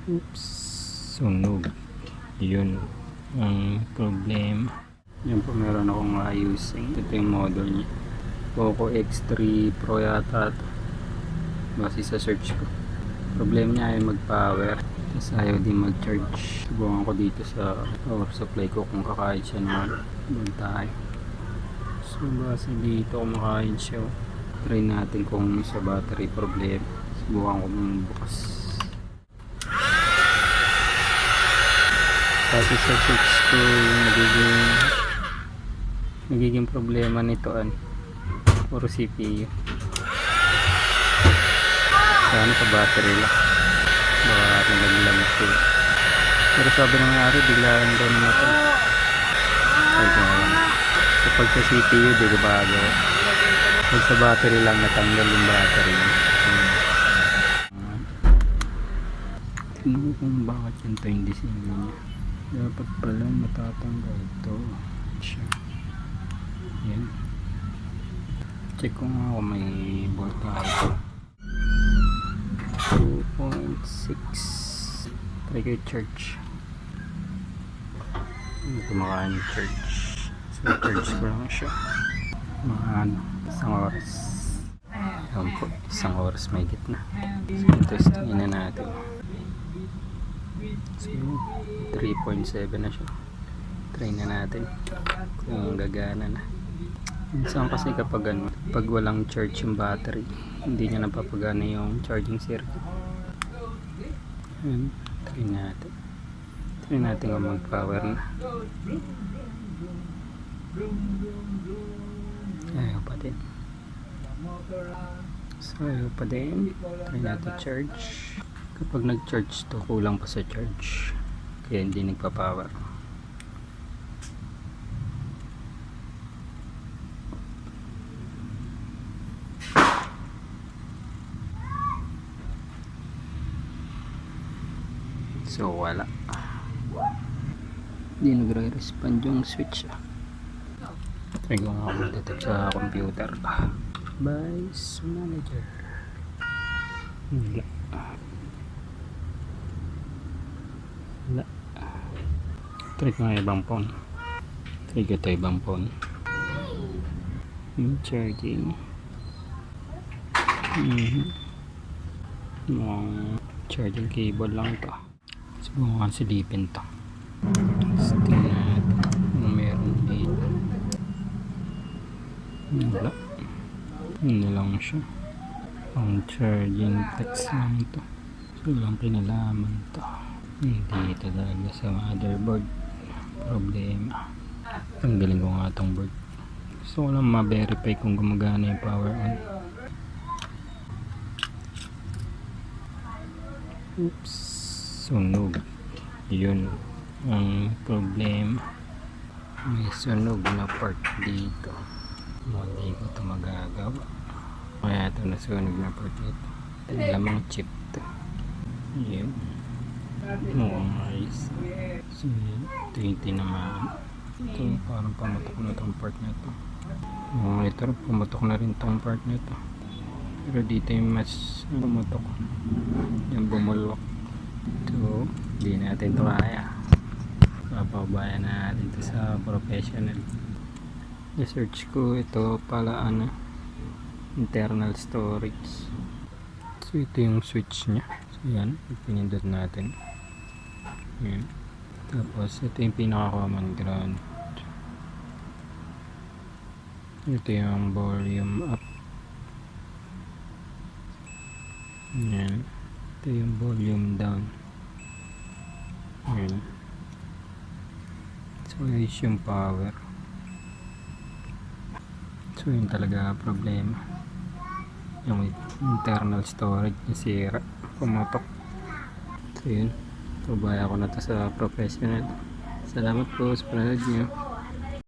Oops, sunog. Yun ang problema. Yan po, meron akong ayusin. Ito yung model niya, Poco X3 Pro yata ito, base sa search ko. Problema niya ay mag power, tapos ayaw din mag charge. Subukan ko dito sa power supply ko kung kakain siya naman. Doon tayo. So base dito kung makain siya, try natin kung sa battery problem. Subukan ko mong bukas. Kasi sa switch ko yung magiging problema nito puro CPU. Sana sa battery lang, baka naglamig ko. Pero sabi ng ari, biglaan daw namatay. Kapag sa CPU di ko bago, pag sa battery lang natanggal yung battery. Tingnan ko kung bakit ganito yung design niya. Dapat pala matatanggal ito siya. Yan, check ko nga kung may voltage. 2.6. try ko i-charge. Kumakain yung charge, so charge ko lang siya mga isang oras. Ayan po, isang oras may gitna. So testingin na natin. So 3.7 na siya. Try na natin kung gagana na. Minsan kasi kapag pag walang charge yung battery, hindi niya napapagana yung charging circuit. Ayan, try natin kung mag power na. Ayaw pa din. So ayaw pa din. Try natin charge. Kapag nag charge to, kulang pa sa charge, kaya hindi nagpa-power. So wala, hindi nagre-respond yung switch. Try ko nga mag-detect sa computer. Device manager. Wala. Try ko nga ibang phone. Charging. Charging cable lang to. Subukan silipin to. Tingnan natin kung meron dito. Wala. Hindi lang siya. Ang charging text lang to. So lang kinalaman to. Hindi talaga sa motherboard problema. Tanggalin ko nga itong board. Gusto ko lang ma-verify kung gumagana yung power on. Oops, sunog. Yun ang problema. May sunog na part dito. Hindi ko ito magagawa. Kaya ito nasunog na part dito. Ito lamang chip to. Yun. Mukhang ayos. So yun, ito yung tinamaan. Ito parang pumutok na itong part na ito. Ito pumutok na rin itong part na ito. Pero dito yung mas pumutok. Yung bumulwak. So hindi natin ito kaya. Papabayan na natin ito sa professional. I-search ko ito pala internal storage. So ito yung switch nya. So yan, pinindot natin. Yan. Tapos ito yung pinaka-common ground. Ito yung volume up. Yan. Ito yung volume down. Yan. So is yung power. So yun talaga problema. Yung internal storage na sira, pumutok. So yun, pabaya ko na to sa professional. Salamat po sa panonood nyo.